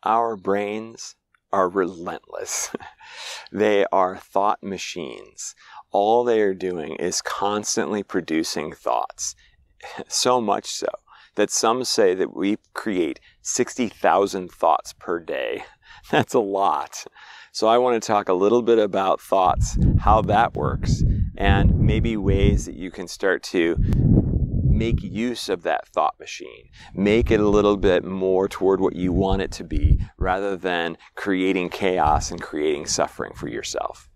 Our brains are relentless. They are thought machines. All they are doing is constantly producing thoughts. So much so that some say that we create 60,000 thoughts per day. That's a lot. So I want to talk a little bit about thoughts, how that works, and maybe ways that you can start to make use of that thought machine. Make it a little bit more toward what you want it to be, rather than creating chaos and creating suffering for yourself.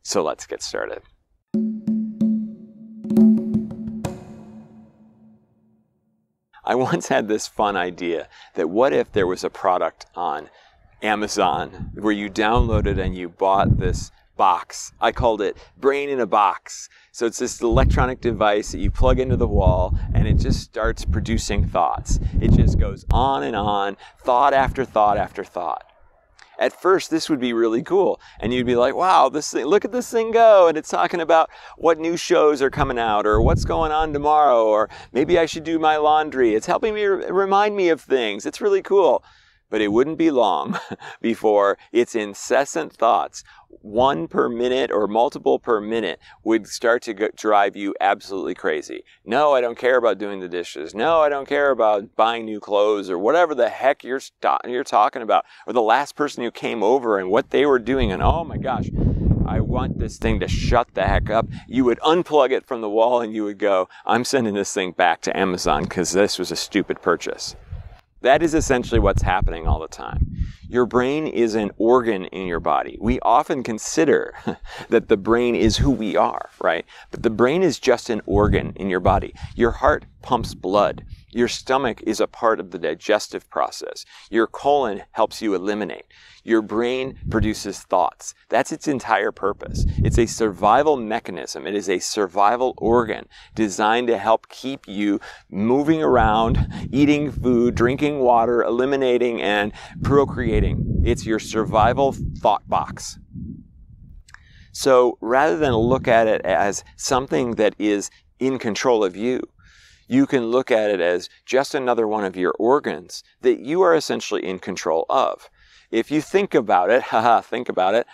So let's get started. I once had this fun idea that what if there was a product on Amazon where you downloaded and you bought this box. I called it Brain in a Box. So it's this electronic device that you plug into the wall and it just starts producing thoughts. It just goes on and on, thought after thought after thought. At first, this would be really cool. And you'd be like, wow, this thing, look at this thing go. And it's talking about what new shows are coming out or what's going on tomorrow, or maybe I should do my laundry. It's helping me remind me of things. It's really cool. But it wouldn't be long before its incessant thoughts, one per minute or multiple per minute, would start to drive you absolutely crazy. No, I don't care about doing the dishes. No, I don't care about buying new clothes or whatever the heck you're talking about. Or the last person who came over and what they were doing. And oh my gosh, I want this thing to shut the heck up. You would unplug it from the wall and you would go, I'm sending this thing back to Amazon because this was a stupid purchase. That is essentially what's happening all the time. Your brain is an organ in your body. We often consider that the brain is who we are, right? But the brain is just an organ in your body. Your heart pumps blood. Your stomach is a part of the digestive process. Your colon helps you eliminate. Your brain produces thoughts. That's its entire purpose. It's a survival mechanism. It is a survival organ designed to help keep you moving around, eating food, drinking water, eliminating, and procreating. It's your survival thought box. So rather than look at it as something that is in control of you, you can look at it as just another one of your organs that you are essentially in control of. If you think about it,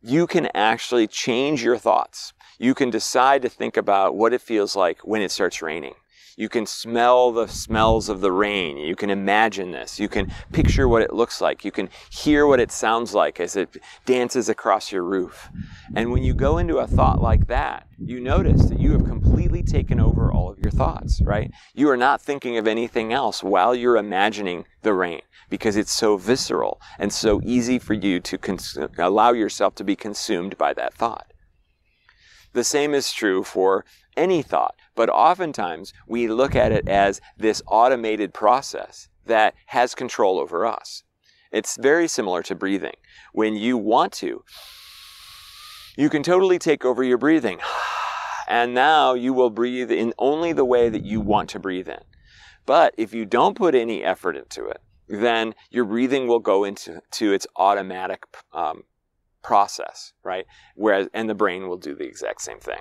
you can actually change your thoughts. You can decide to think about what it feels like when it starts raining. You can smell the smells of the rain. You can imagine this. You can picture what it looks like. You can hear what it sounds like as it dances across your roof. And when you go into a thought like that, you notice that you have completely taken over all of your thoughts, right? You are not thinking of anything else while you're imagining the rain, because it's so visceral and so easy for you to allow yourself to be consumed by that thought. The same is true for any thought, but oftentimes we look at it as this automated process that has control over us. It's very similar to breathing. When you want to, you can totally take over your breathing. And now you will breathe in only the way that you want to breathe in. But if you don't put any effort into it, then your breathing will go into its automatic process, right? And the brain will do the exact same thing.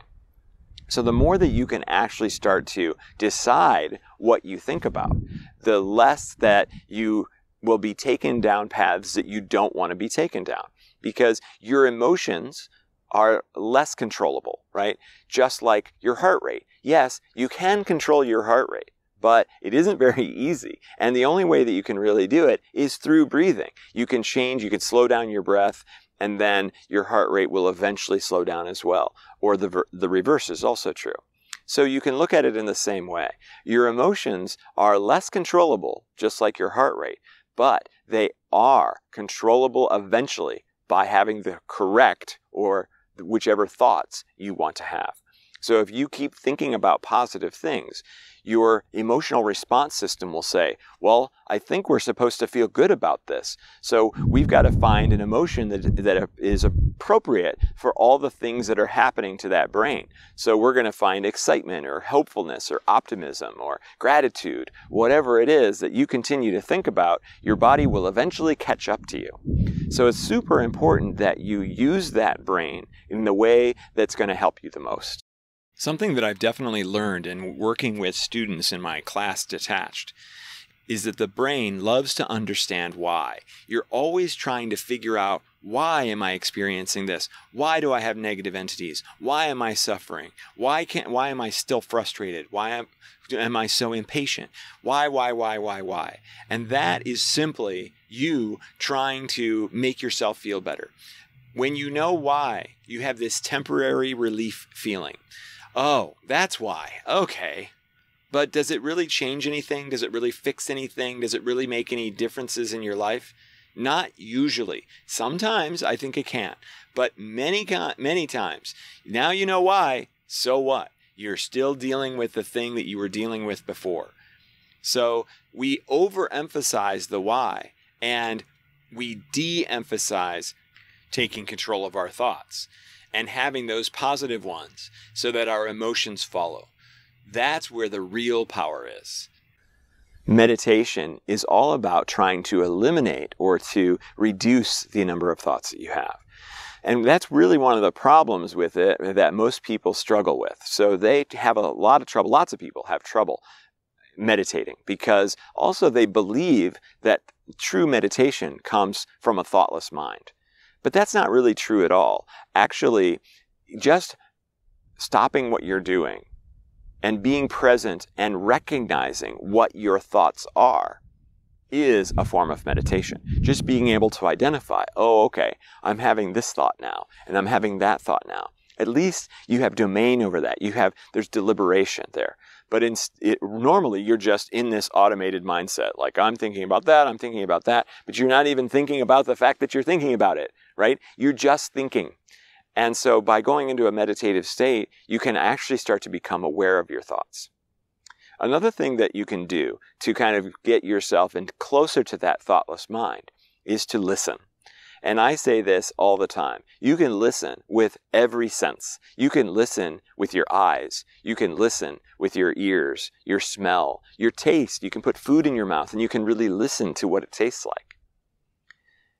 So the more that you can actually start to decide what you think about, the less that you will be taken down paths that you don't want to be taken down, because your emotions are less controllable, right? Just like your heart rate. Yes, you can control your heart rate, but it isn't very easy. And the only way that you can really do it is through breathing. You can slow down your breath, and then your heart rate will eventually slow down as well. Or the reverse is also true. So you can look at it in the same way. Your emotions are less controllable, just like your heart rate, but they are controllable eventually by having the correct or whichever thoughts you want to have. So if you keep thinking about positive things, your emotional response system will say, well, I think we're supposed to feel good about this. So we've got to find an emotion that is appropriate for all the things that are happening to that brain. So we're going to find excitement or hopefulness or optimism or gratitude, whatever it is that you continue to think about, your body will eventually catch up to you. So it's super important that you use that brain in the way that's going to help you the most. Something that I've definitely learned in working with students in my class detached is that the brain loves to understand why. You're always trying to figure out, why am I experiencing this? Why do I have negative entities? Why am I suffering? Why am I still frustrated? Why am I so impatient? Why? And that is simply you trying to make yourself feel better. When you know why, you have this temporary relief feeling. Oh, that's why. Okay. But does it really change anything? Does it really fix anything? Does it really make any differences in your life? Not usually. Sometimes I think it can. But many times, now you know why, so what? You're still dealing with the thing that you were dealing with before. So we overemphasize the why, and we de-emphasize taking control of our thoughts and having those positive ones so that our emotions follow. That's where the real power is. Meditation is all about trying to eliminate or to reduce the number of thoughts that you have. And that's really one of the problems with it that most people struggle with. So they have a lot of trouble, lots of people have trouble meditating because also they believe that true meditation comes from a thoughtless mind. But that's not really true at all. Actually, just stopping what you're doing and being present and recognizing what your thoughts are is a form of meditation. Just being able to identify, oh, okay, I'm having this thought now, and I'm having that thought now. At least you have domain over that. There's deliberation there. But normally you're just in this automated mindset, like I'm thinking about that, but you're not even thinking about the fact that you're thinking about it, right? You're just thinking. And so by going into a meditative state, you can actually start to become aware of your thoughts. Another thing that you can do to kind of get yourself closer to that thoughtless mind is to listen. And I say this all the time. You can listen with every sense. You can listen with your eyes. You can listen with your ears, your smell, your taste. You can put food in your mouth and you can really listen to what it tastes like.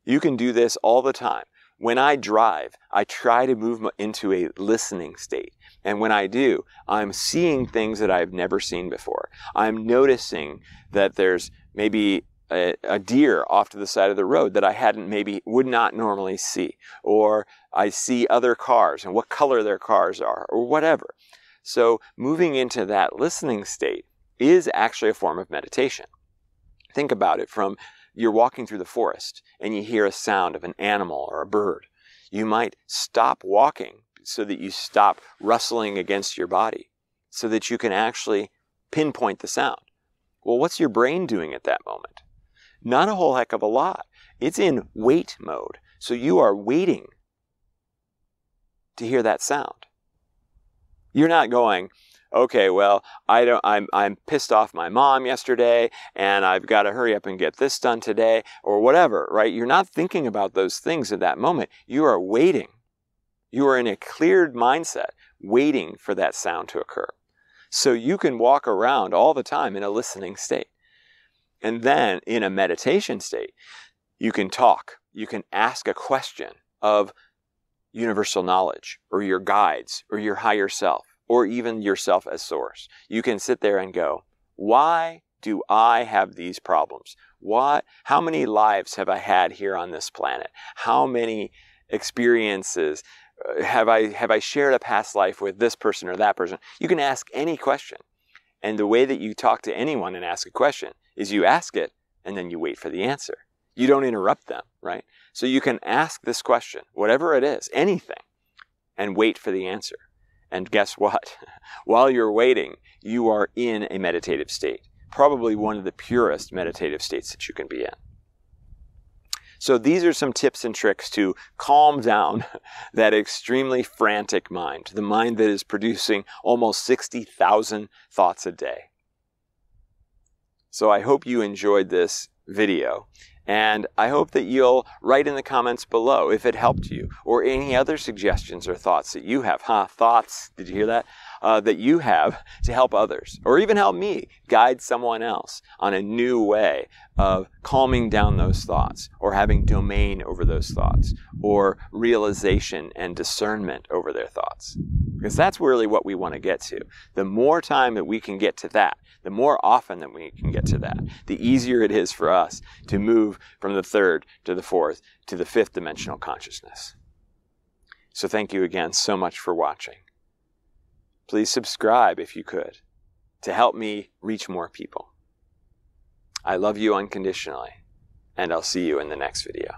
You can do this all the time. When I drive, I try to move into a listening state. And when I do, I'm seeing things that I've never seen before. I'm noticing that there's maybe a deer off to the side of the road that I would not normally see. Or I see other cars and what color their cars are or whatever. So moving into that listening state is actually a form of meditation. Think about it from you're walking through the forest and you hear a sound of an animal or a bird. You might stop walking so that you stop rustling against your body so that you can actually pinpoint the sound. Well, what's your brain doing at that moment? Not a whole heck of a lot. It's in wait mode. So you are waiting to hear that sound. You're not going, okay, well, I'm pissed off my mom yesterday and I've got to hurry up and get this done today or whatever, right? You're not thinking about those things at that moment. You are waiting. You are in a cleared mindset, waiting for that sound to occur. So you can walk around all the time in a listening state. And then in a meditation state, you can talk. You can ask a question of universal knowledge or your guides or your higher self or even yourself as source. You can sit there and go, why do I have these problems? How many lives have I had here on this planet? How many experiences have I shared a past life with this person or that person? You can ask any question. And the way that you talk to anyone and ask a question is you ask it and then you wait for the answer. You don't interrupt them, right? So you can ask this question, whatever it is, anything, and wait for the answer. And guess what? While you're waiting, you are in a meditative state. Probably one of the purest meditative states that you can be in. So these are some tips and tricks to calm down that extremely frantic mind, the mind that is producing almost 60,000 thoughts a day. So I hope you enjoyed this video, and I hope that you'll write in the comments below if it helped you, or any other suggestions or thoughts that you have. Thoughts, did you hear that? that you have to help others, or even help me guide someone else on a new way of calming down those thoughts, or having domain over those thoughts, or realization and discernment over their thoughts. Because that's really what we want to get to. The more time that we can get to that, the more often that we can get to that, the easier it is for us to move from the third to the fourth to the fifth dimensional consciousness. So thank you again so much for watching. Please subscribe if you could, to help me reach more people. I love you unconditionally, and I'll see you in the next video.